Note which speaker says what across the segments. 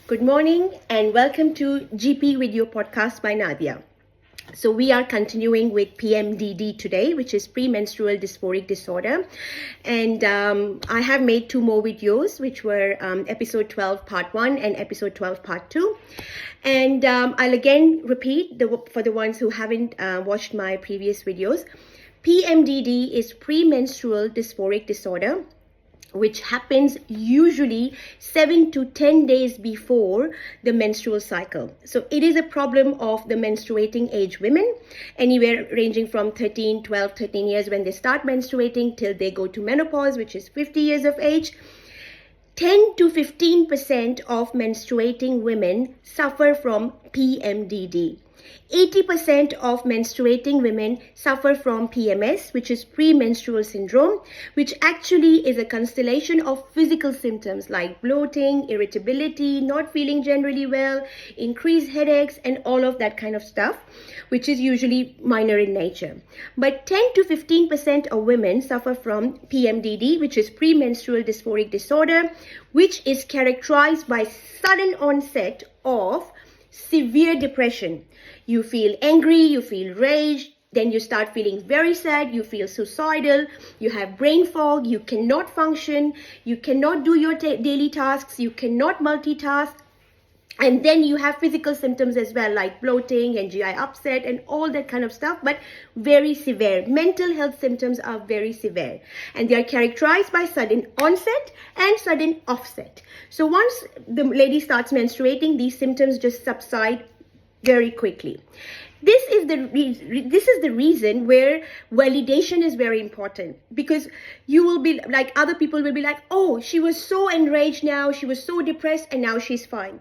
Speaker 1: Good morning and welcome to GP Video Podcast by Nadia. So we are continuing with PMDD today, which is premenstrual dysphoric disorder. And I have made two more videos, which were episode 12 part 1 and episode 12 part 2. And I'll again repeat for the ones who haven't watched my previous videos. PMDD is premenstrual dysphoric disorder, which happens usually 7 to 10 days before the menstrual cycle. So it is a problem of the menstruating age women, anywhere ranging from 13 years when they start menstruating till they go to menopause, which is 50 years of age. 10 to 15% of menstruating women suffer from PMDD. 80% of menstruating women suffer from PMS, which is premenstrual syndrome, which actually is a constellation of physical symptoms like bloating, irritability, not feeling generally well, increased headaches, and all of that kind of stuff, which is usually minor in nature. But 10 to 15% of women suffer from PMDD, which is premenstrual dysphoric disorder, which is characterized by sudden onset of severe depression. You feel angry, you feel rage, then you start feeling very sad, you feel suicidal, you have brain fog, you cannot function, you cannot do your daily tasks, you cannot multitask. And then you have physical symptoms as well, like bloating and GI upset and all that kind of stuff, but very severe. Mental health symptoms are very severe. And they are characterized by sudden onset and sudden offset. So once the lady starts menstruating, these symptoms just subside very quickly. This is the reason where validation is very important, because you will be like, other people will be like, oh, she was so enraged now, she was so depressed, and now she's fine.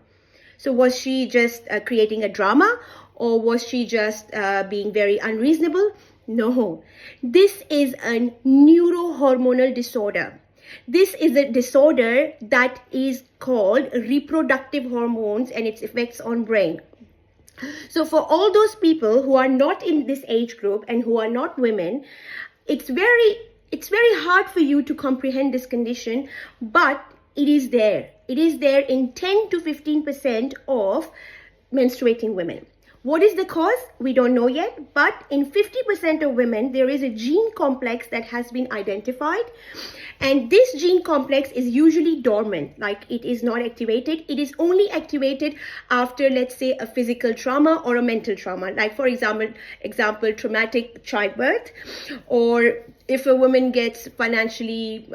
Speaker 1: So was she just creating a drama, or was she just being very unreasonable? No. This is a neurohormonal disorder. This is a disorder that is called reproductive hormones and its effects on brain. So for all those people who are not in this age group and who are not women, it's very hard for you to comprehend this condition, but it is there. It is there in 10 to 15% of menstruating women. What is the cause? We don't know yet, but in 50% of women, there is a gene complex that has been identified. And this gene complex is usually dormant, like it is not activated. It is only activated after, let's say, a physical trauma or a mental trauma. Like, for example, traumatic childbirth, or if a woman gets financially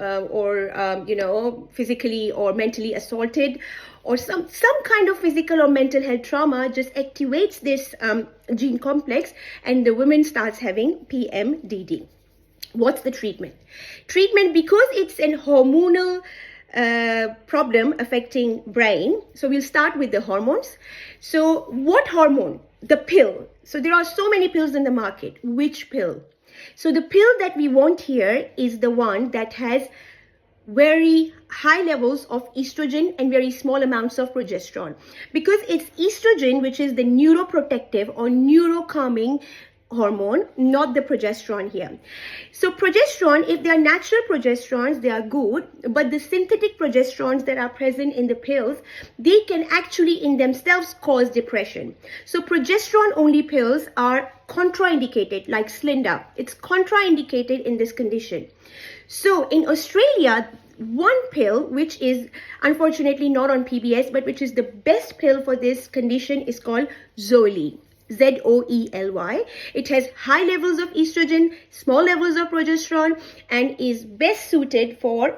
Speaker 1: physically or mentally assaulted, or some kind of physical or mental health trauma just activates this gene complex, and the woman starts having PMDD. What's the treatment? Treatment, because it's a hormonal problem affecting brain. So we'll start with the hormones. So what hormone? The pill. So there are so many pills in the market. Which pill? So the pill that we want here is the one that has very high levels of estrogen and very small amounts of progesterone, because it's estrogen which is the neuroprotective or neurocalming hormone, not the progesterone here. So progesterone, if they are natural progesterones, they are good, but the synthetic progesterones that are present in the pills, they can actually in themselves cause depression. So progesterone only pills are contraindicated, like Slinda. It's contraindicated in this condition. So in Australia, one pill, which is unfortunately not on PBS, but which is the best pill for this condition, is called Zoely. Zoely. It has high levels of estrogen, small levels of progesterone, and is best suited for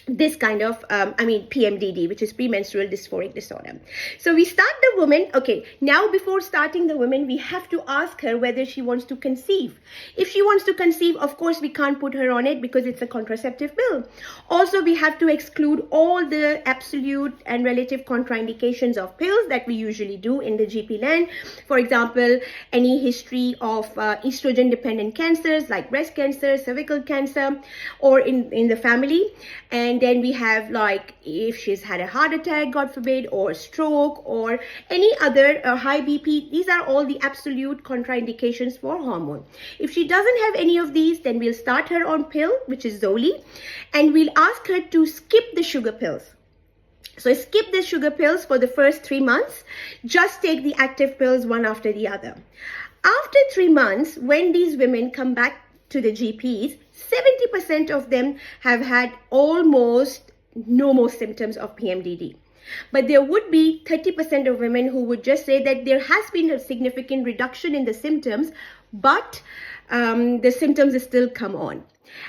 Speaker 1: this kind of, PMDD, which is premenstrual dysphoric disorder. So we start the woman. Okay, now before starting the woman, we have to ask her whether she wants to conceive. If she wants to conceive, of course, we can't put her on it because it's a contraceptive pill. Also, we have to exclude all the absolute and relative contraindications of pills that we usually do in the GP land. For example, any history of estrogen-dependent cancers like breast cancer, cervical cancer, or in the family. And then we have, like, if she's had a heart attack, God forbid, or stroke, or any other high BP. These are all the absolute contraindications for hormone. If she doesn't have any of these, then we'll start her on pill, which is Zoely, and we'll ask her to skip the sugar pills. So skip the sugar pills for the first 3 months. Just take the active pills one after the other. After 3 months, when these women come back to the GPs, 70% of them have had almost no more symptoms of PMDD. But there would be 30% of women who would just say that there has been a significant reduction in the symptoms, but the symptoms still come on.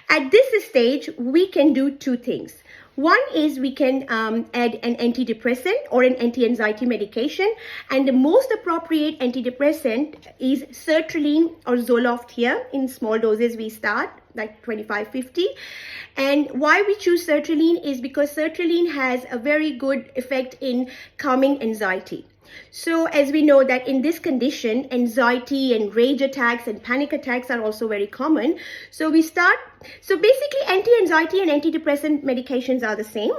Speaker 1: At this stage, we can do two things. One is we can add an antidepressant or an anti-anxiety medication, and the most appropriate antidepressant is sertraline or Zoloft here. In small doses we start, like 25-50. And why we choose sertraline is because sertraline has a very good effect in calming anxiety. So as we know that in this condition, anxiety and rage attacks and panic attacks are also very common. So basically anti-anxiety and antidepressant medications are the same.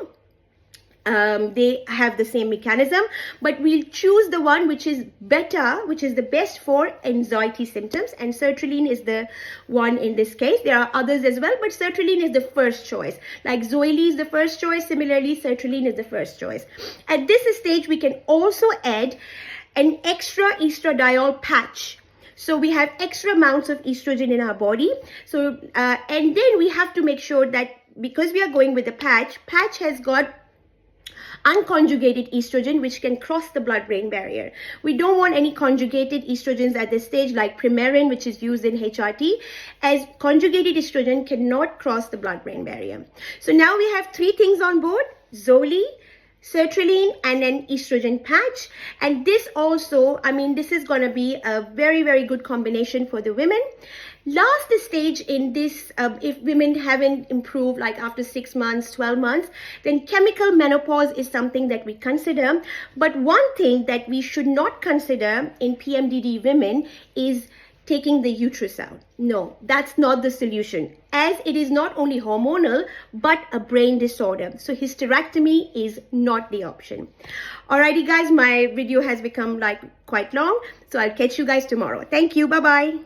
Speaker 1: They have the same mechanism, but we'll choose the one which is better, which is the best for anxiety symptoms, and sertraline is the one in this case. There are others as well, but sertraline is the first choice. Like Zoeli is the first choice, similarly sertraline is the first choice. At this stage, we can also add an extra estradiol patch. So we have extra amounts of estrogen in our body. So and then we have to make sure that because we are going with the patch has got unconjugated estrogen, which can cross the blood-brain barrier. We don't want any conjugated estrogens at this stage, like Premarin, which is used in HRT, as conjugated estrogen cannot cross the blood-brain barrier. So now we have three things on board: Zoli, sertraline, and an estrogen patch. And this also, this is going to be a very, very good combination for the women. Last stage in this, if women haven't improved like after 6 months, 12 months, then chemical menopause is something that we consider. But one thing that we should not consider in PMDD women is taking the uterus out. No, that's not the solution, as it is not only hormonal, but a brain disorder. So hysterectomy is not the option. Alrighty guys, my video has become like quite long. So I'll catch you guys tomorrow. Thank you. Bye-bye.